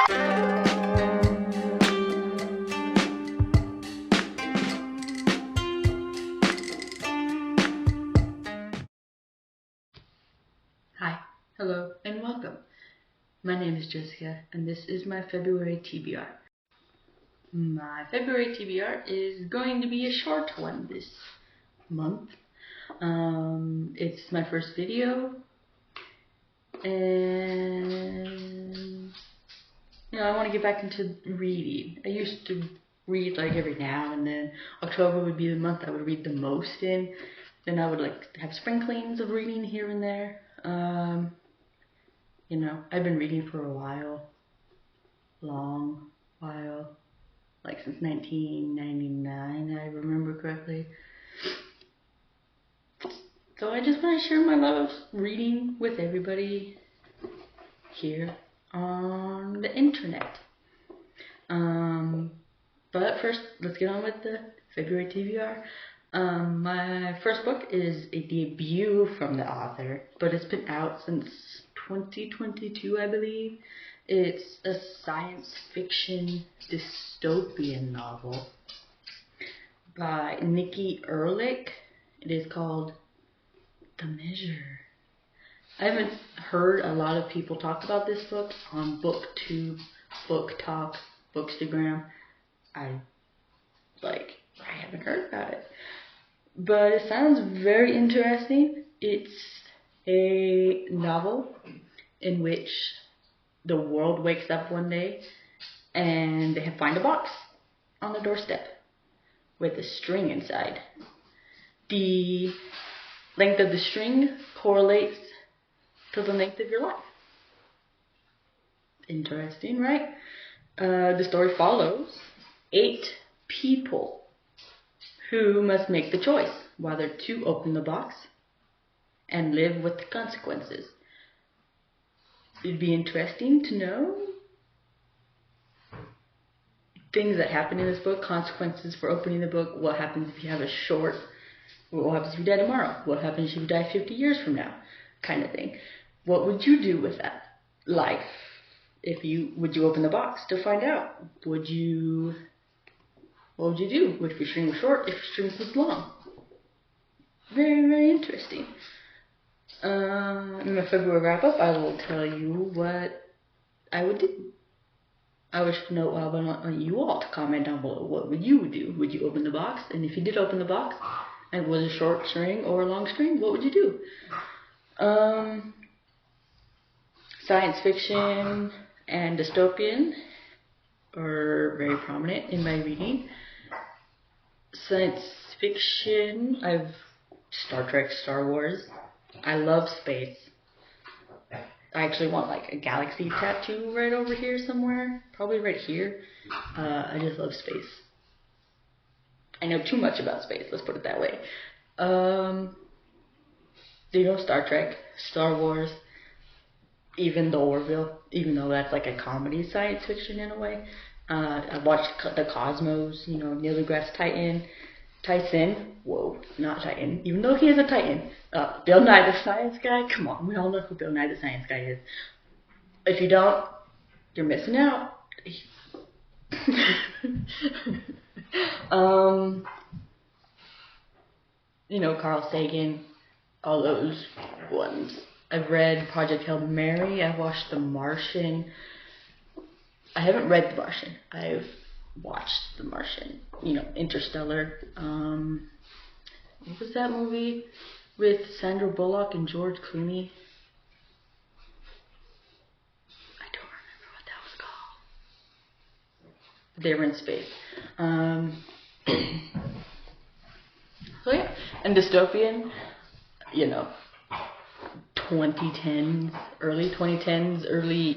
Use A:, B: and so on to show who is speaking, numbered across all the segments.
A: Hi, hello, and welcome. My name is Jessica, and this is my February TBR. My February TBR is going to be a short one this month. It's my first video, and I want to get back into reading. I used to read like every now and then. October would be the month I would read the most in. Then I would like have sprinklings of reading here and there. I've been reading for a while, long while, like since 1999, I remember correctly. So I just want to share my love of reading with everybody here on the internet. But first, let's get on with the February TBR. My first book is a debut from the author, but it's been out since 2022, I believe. It's a science fiction dystopian novel by Nikki Ehrlich. It is called The Measure. I haven't heard a lot of people talk about this book on BookTube, BookTok, Bookstagram. I haven't heard about it. But it sounds very interesting. It's a novel in which the world wakes up one day and they find a box on the doorstep with a string inside. The length of the string correlates to the length of your life. Interesting, right? The story follows 8 people who must make the choice whether to open the box and live with the consequences. It'd be interesting to know things that happen in this book, consequences for opening the book, what happens if you have a short, what happens if you die tomorrow, what happens if you die 50 years from now, kind of thing. What would you do with that life? Would you open the box to find out? What would you do if your string was short, if your string was long? Very, very interesting. In my February wrap-up, I will tell you what I would do. I want you all to comment down below. What would you do? Would you open the box? And if you did open the box, and it was a short string or a long string, what would you do? Science fiction and dystopian are very prominent in my reading. Science fiction, Star Trek, Star Wars. I love space. I actually want like a galaxy tattoo right over here somewhere. Probably right here. I just love space. I know too much about space, let's put it that way. Star Trek, Star Wars, even though that's like a comedy science fiction in a way. I watched the Cosmos, Neil deGrasse Tyson, whoa, not Titan, even though he is a Titan. Bill Nye the Science Guy, come on, we all know who Bill Nye the Science Guy is. If you don't, you're missing out. Carl Sagan, all those ones. I've read Project Hail Mary, I've watched The Martian. I haven't read The Martian, I've watched The Martian. Interstellar. What was that movie with Sandra Bullock and George Clooney? I don't remember what that was called. They were in space. So yeah, and dystopian, 2010s, early 2010s,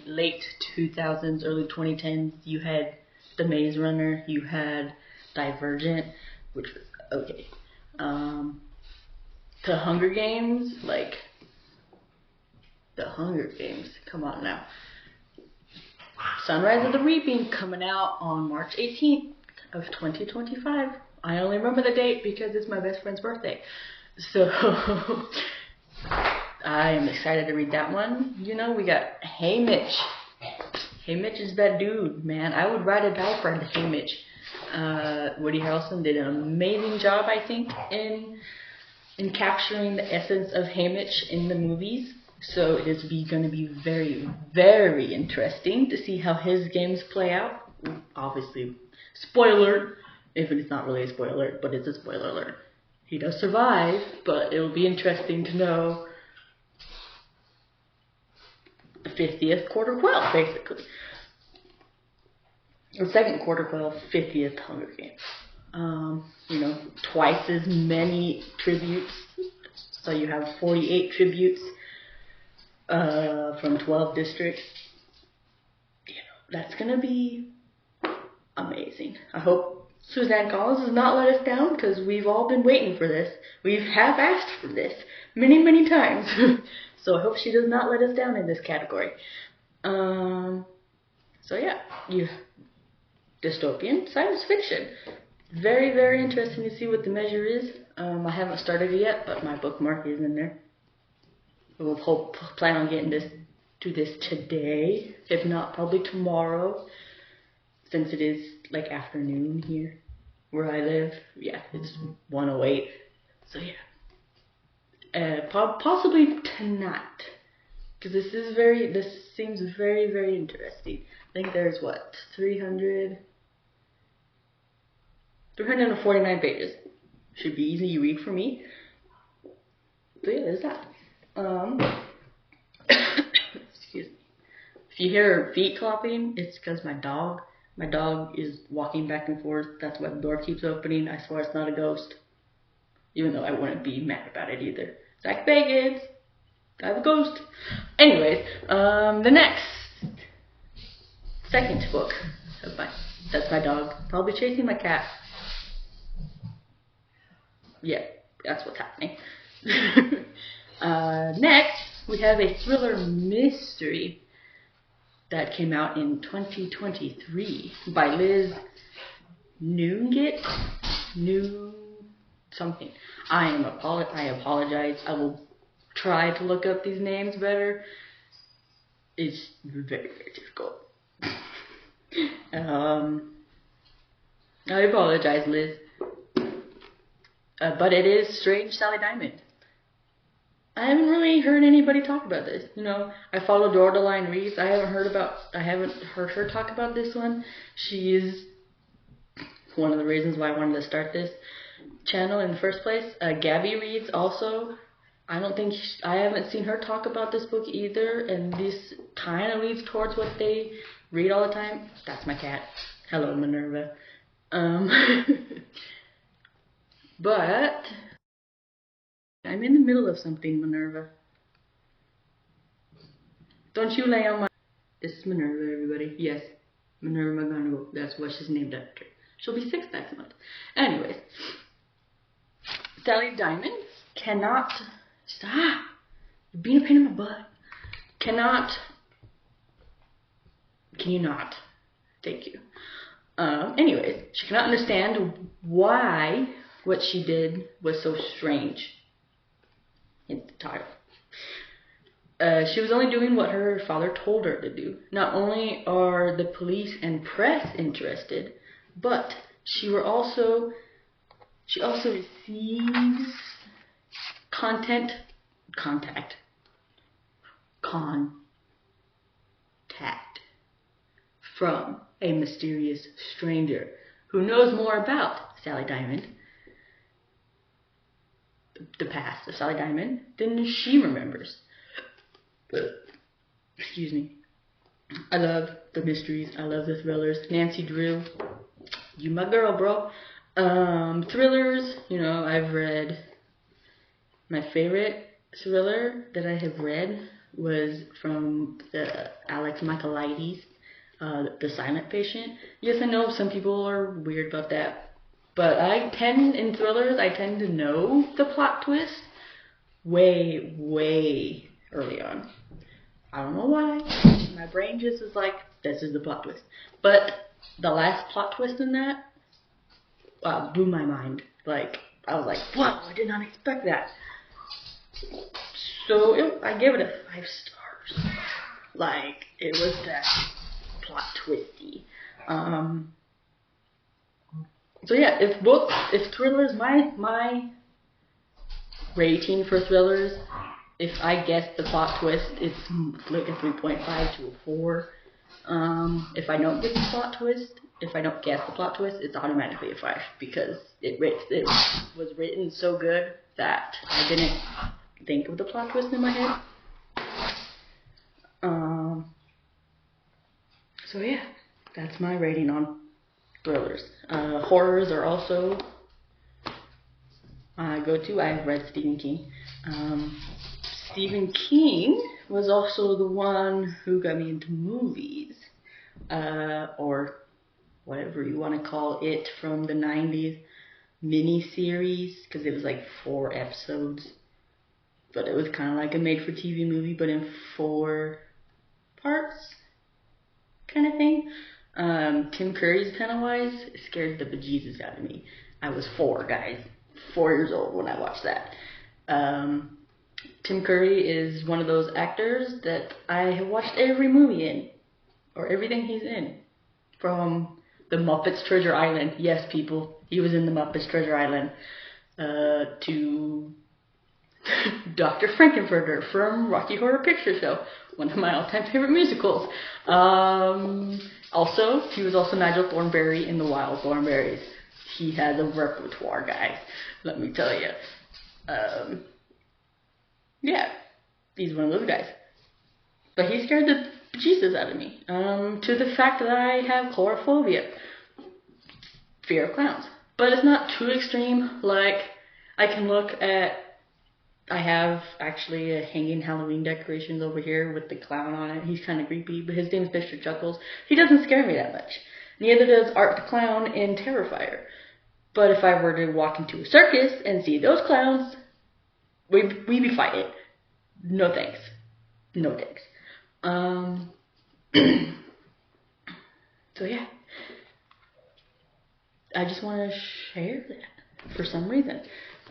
A: late 2000s, early 2010s, you had The Maze Runner, you had Divergent, which was okay. The Hunger Games, come on now. Sunrise of the Reaping coming out on March 18th of 2025. I only remember the date because it's my best friend's birthday. So I am excited to read that one. We got Hey Mitch. Hey Mitch is that dude, man. I would ride or die for Hey Mitch. Woody Harrelson did an amazing job, I think, in capturing the essence of Hey Mitch in the movies. So it is going to be very, very interesting to see how his games play out. Obviously, spoiler, if it's not really a spoiler, but it's a spoiler alert. He does survive, but it'll be interesting to know the 50th quarter quell, basically. Or second quarter quell, 50th Hunger Games. You know, twice as many tributes. So you have 48 tributes from 12 districts. You know, that's gonna be amazing. I hope Suzanne Collins does not let us down, because we've all been waiting for this. We have asked for this many, many times. So I hope she does not let us down in this category. So yeah, dystopian science fiction. Very, very interesting to see what the measure is. I haven't started it yet, but my bookmark is in there. We'll plan on getting to this today, if not probably tomorrow, since it is like afternoon here where I live. Yeah, it's 1:08. So yeah, possibly tonight, because this seems very, very interesting. I think there's what, 349 pages. Should be easy to read for me. So yeah, there's that. Excuse me. If you hear feet clopping, it's because my dog is walking back and forth. That's why the door keeps opening. I swear it's not a ghost. Even though I wouldn't be mad about it either. Zach Bagans, I have a ghost. Anyways, the next second book of that's my dog. Probably chasing my cat. Yeah, that's what's happening. Next, we have a thriller mystery that came out in 2023 by Liz Noongit. Something. I apologize. I will try to look up these names better. It's very, very difficult. I apologize, Liz. But it is Strange Sally Diamond. I haven't really heard anybody talk about this. You know, I follow Dordaline Reeves. I haven't heard her talk about this one. She is one of the reasons why I wanted to start this channel in the first place. Gabby reads also. I haven't seen her talk about this book either, and this kind of leads towards what they read all the time. That's my cat. Hello, Minerva. But I'm in the middle of something, Minerva. Don't you lay on my... This is Minerva, everybody. Yes, Minerva McGonagall. That's what she's named after. She'll be 6 next month. Anyways, Sally Diamond cannot... Stop! You're being a pain in my butt. Can you not? Thank you. Anyways, she cannot understand why what she did was so strange. In the title. She was only doing what her father told her to do. Not only are the police and press interested, but she also receives contact from a mysterious stranger who knows more about Sally Diamond, the past of Sally Diamond, than she remembers. Excuse me. I love the mysteries. I love the thrillers. Nancy Drew, you my girl, bro. Thrillers, you know, I've read... My favorite thriller that I have read was from the Alex Michaelides, The Silent Patient. Yes, I know some people are weird about that, but in thrillers, I tend to know the plot twist way, way early on. I don't know why. My brain just is like, this is the plot twist. But the last plot twist in that, wow, blew my mind. Like, I was like, wow, I did not expect that. So I gave it a 5 stars. Like, it was that plot twisty. So yeah, if thrillers, my rating for thrillers, if I guess the plot twist, it's like a 3.5 to a 4. If I don't get the plot twist, if I don't guess the plot twist, it's automatically a 5 because it was written so good that I didn't think of the plot twist in my head. So yeah, that's my rating on thrillers. Horrors are also my go-to. I've read Stephen King. Stephen King was also the one who got me into movies, or whatever you want to call it, from the 90s mini-series, because it was like 4 episodes, but it was kind of like a made-for-TV movie, but in 4 parts, kind of thing. Tim Curry's Pennywise scared the bejesus out of me. I was 4, guys. 4 years old when I watched that. Tim Curry is one of those actors that I have watched every movie in, or everything he's in. From The Muppets Treasure Island, yes people, he was in The Muppets Treasure Island, to Dr. Frankenfurter from Rocky Horror Picture Show, one of my all-time favorite musicals. Also, he was also Nigel Thornberry in The Wild Thornberrys. He has a repertoire, guys, let me tell you. Yeah, he's one of those guys. But he scared the bejesus out of me, to the fact that I have chlorophobia, fear of clowns. But it's not too extreme. Like, I can look at, I have actually a hanging Halloween decorations over here with the clown on it. He's kind of creepy, but his name's Mr. Chuckles. He doesn't scare me that much. Neither does Art the Clown in Terrifier. But if I were to walk into a circus and see those clowns, we'd be fighting. No thanks. No thanks. So yeah, I just want to share that for some reason.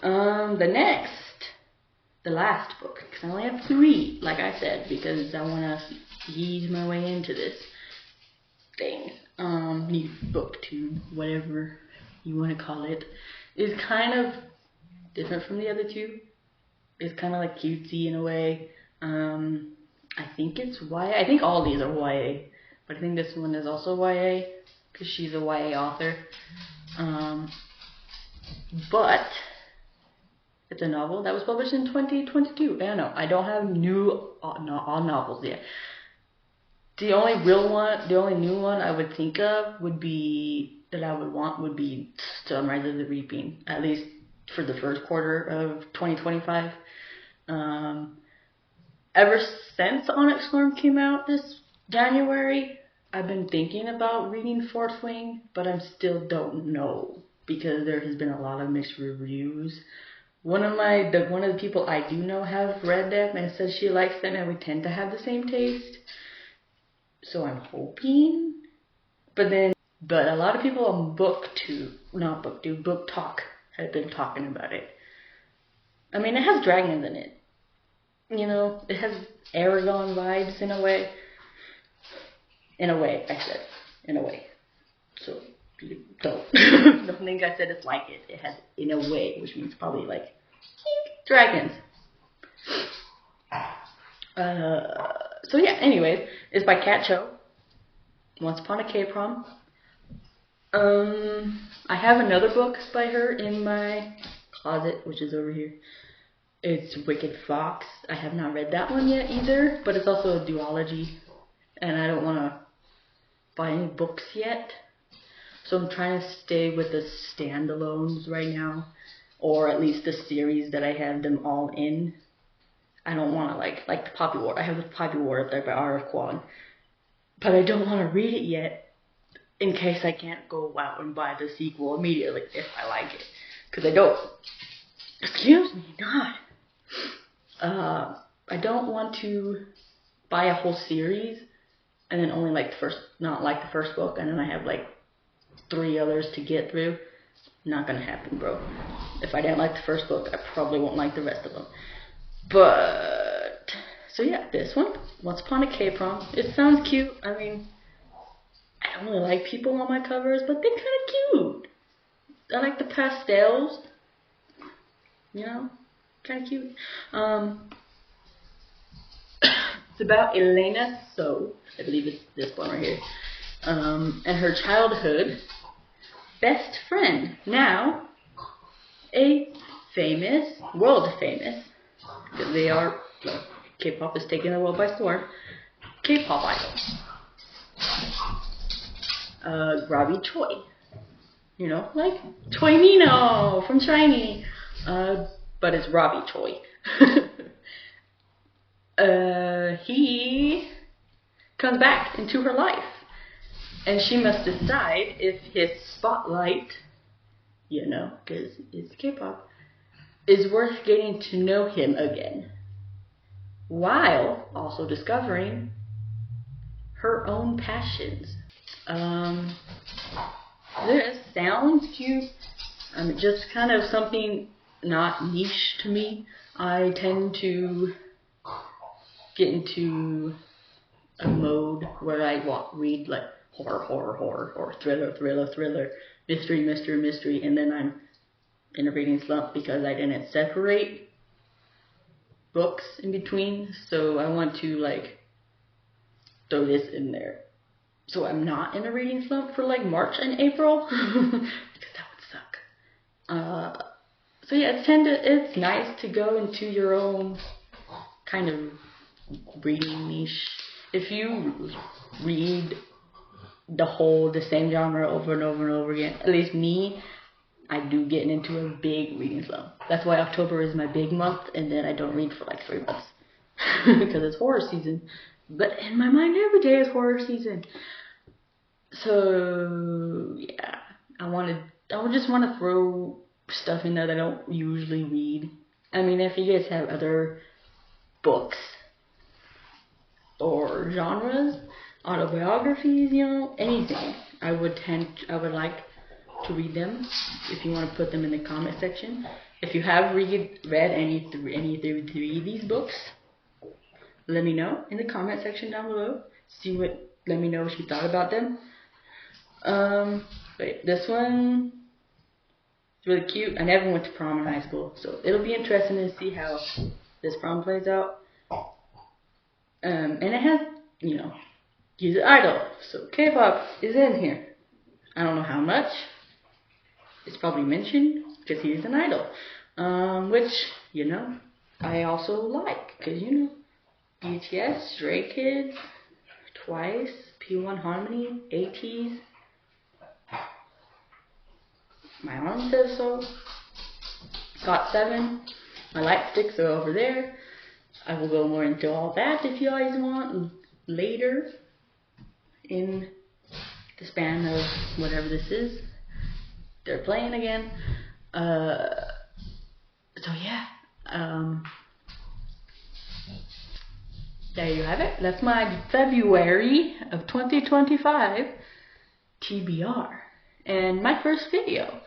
A: The last book, because I only have 3, like I said, because I want to ease my way into this thing. New booktube, whatever you want to call it, is kind of different from the other 2. It's kind of like cutesy in a way. I think it's YA. I think all these are YA, but I think this one is also YA because she's a YA author. But it's a novel that was published in 2022. I don't know. I don't have new novels yet. The only new one I would think of would be Sunrise of the Reaping, at least for the first quarter of 2025. Ever since Onyx Storm came out this January, I've been thinking about reading Fourth Wing, but I still don't know because there has been a lot of mixed reviews. One of the people I do know have read them and says she likes them, and we tend to have the same taste. So I'm hoping. But a lot of people on Book Talk have been talking about it. I mean, it has dragons in it. You know, it has Aragon vibes in a way. In a way, I said. In a way. So, don't think I said it's like it. It has in a way, which means probably like dragons. So yeah, anyways, it's by Kat Cho. Once Upon a K-Prom. I have another book by her in my closet, which is over here. It's Wicked Fox. I have not read that one yet either, but it's also a duology, and I don't want to buy any books yet. So I'm trying to stay with the standalones right now, or at least the series that I have them all in. I don't want to like the Poppy War. I have the Poppy War up there by R.F. Kuang, but I don't want to read it yet in case I can't go out and buy the sequel immediately if I like it, because I don't. Excuse me, God. I don't want to buy a whole series and then only not like the first book, and then I have like 3 others to get through. Not gonna happen, bro. If I didn't like the first book, I probably won't like the rest of them. But so yeah, this one, Once Upon a K-Prom. It sounds cute. I mean, don't really like people on my covers, but they're kind of cute. I like the pastels. You know, kind of cute. It's about Elena So, I believe it's this one right here, and her childhood best friend. Now, a famous, world famous, because they are, K-pop is taking the world by storm, K-pop idol. Robbie Choi. You know, like Choi Nino from Shiny. But it's Robbie Choi. He comes back into her life. And she must decide if his spotlight, you know, because it's K-pop, is worth getting to know him again. While also discovering her own passions. This sounds cute. Just kind of something not niche to me. I tend to get into a mode where I read like horror, or thriller, mystery, and then I'm in a reading slump because I didn't separate books in between. So I want to like throw this in there. So I'm not in a reading slump for like March and April because that would suck. So yeah, it's nice to go into your own kind of reading niche. If you read the same genre over and over again, at least me, I do get into a big reading slump. That's why October is my big month, and then I don't read for like 3 months because it's horror season. But in my mind, every day is horror season. So yeah, I would just want to throw stuff in there that I don't usually read. I mean, if you guys have other books or genres, autobiographies, you know, anything, I would like to read them. If you want to put them in the comment section. If you have read any three of these books, let me know in the comment section down below. Let me know what you thought about them. But this one is really cute. I never went to prom in high school, so it'll be interesting to see how this prom plays out. And it has, you know, he's an idol, so K-pop is in here. I don't know how much. It's probably mentioned because he's an idol, which, you know, I also like, because, you know, BTS, Stray Kids, Twice, P1 Harmony, ATEEZ. My arm says so. GOT7. My light sticks are over there. I will go more into all that if you guys want later in the span of whatever this is. They're playing again. So yeah. There you have it. That's my February of 2025 TBR. And my first video.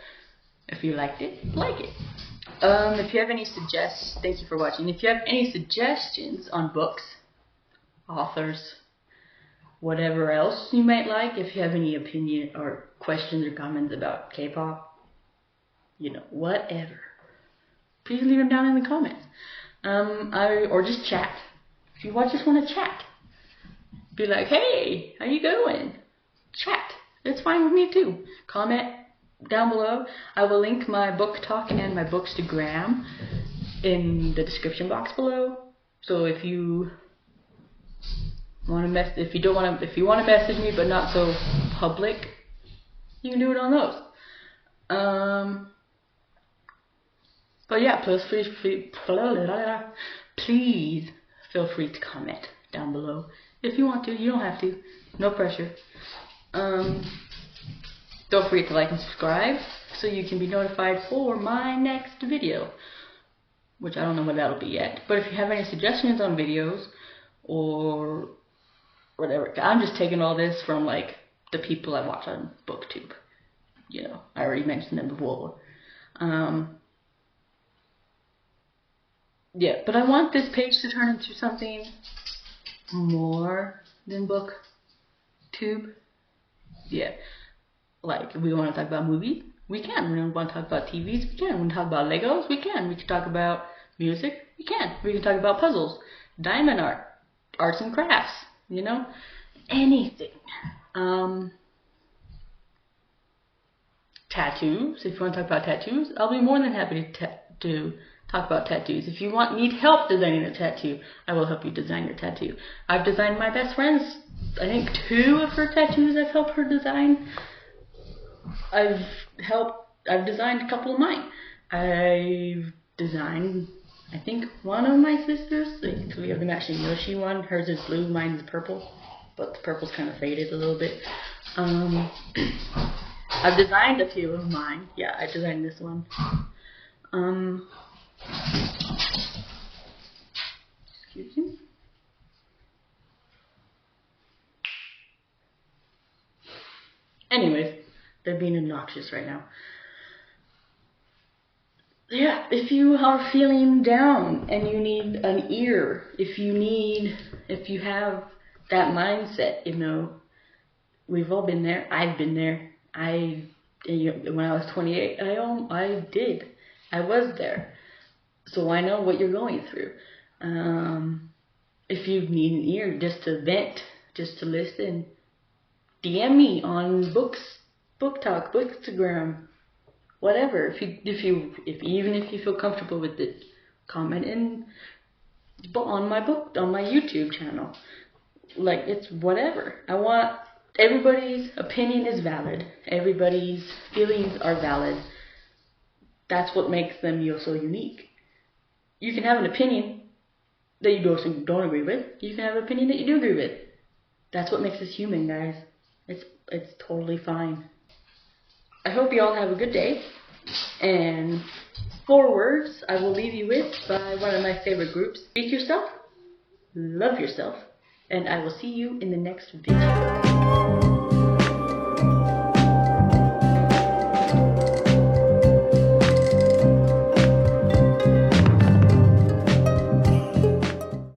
A: If you liked it, like it. If you have any thank you for watching. If you have any suggestions on books, authors, whatever else you might like, if you have any opinion or questions or comments about K-pop, you know, whatever, please leave them down in the comments. Or just chat. If you just want to chat, be like, hey, how you going? Chat. It's fine with me too. Comment down below. I will link my book talk and my bookstagram in the description box below. So if you want to if you want to message me but not so public, you can do it on those. But yeah, please feel free to comment down below if you want to. You don't have to. No pressure. Don't forget to like and subscribe so you can be notified for my next video, which I don't know what that'll be yet. But if you have any suggestions on videos or whatever, I'm just taking all this from like the people I watch on BookTube. You know, I already mentioned them before. Yeah, but I want this page to turn into something more than BookTube. Yeah. Like, if we want to talk about movies, we can. We want to talk about TVs, we can. We want to talk about Legos, we can. We can talk about music, we can. We can talk about puzzles, diamond art, arts and crafts, you know? Anything. Tattoos. If you want to talk about tattoos, I'll be more than happy to talk about tattoos. If you need help designing a tattoo, I will help you design your tattoo. I've designed my best friend's, I think 2 of her tattoos I've helped her design. I've designed a couple of mine. I've designed, I think, one of my sisters. Like, we have the matching Yoshi one. Hers is blue, mine is purple, but the purple's kind of faded a little bit. I've designed a few of mine. Yeah, I designed this one. Excuse me. Anyways, they're being obnoxious right now. Yeah, if you are feeling down and you need an ear, if you have that mindset, you know, we've all been there. I've been there. When I was 28, I was there. So I know what you're going through. If you need an ear just to vent, just to listen, DM me on Book Talk, Bookstagram, whatever. If you feel comfortable with it, comment on my YouTube channel. Like, it's whatever. I want everybody's opinion is valid. Everybody's feelings are valid. That's what makes them so unique. You can have an opinion that you don't agree with. You can have an opinion that you do agree with. That's what makes us human, guys. It's totally fine. I hope you all have a good day. And 4 words I will leave you with by one of my favorite groups. Speak yourself, love yourself, and I will see you in the next video.